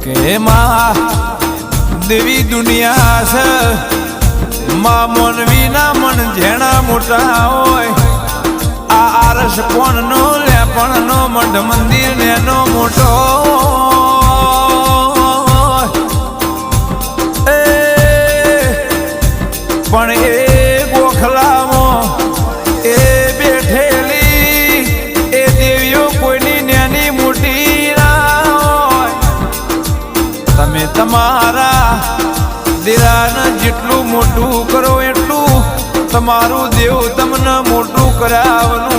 કે માં દેવી દુનિયા છે, માં મોનવી ના મન જેણા મોટા હોય. આ આરસ કોણ નો લેપણ નો મઢ મંદિર નેનો મોટો પણ એ ગોખલામાં એ બેઠેલી એ દેવીઓ કોઈની નેની મોટી ના હોય. તમે તમારા દેરાને જેટલું મોટું કરો એટલું તમારું દેવ તમને મોટું કરાવવાનું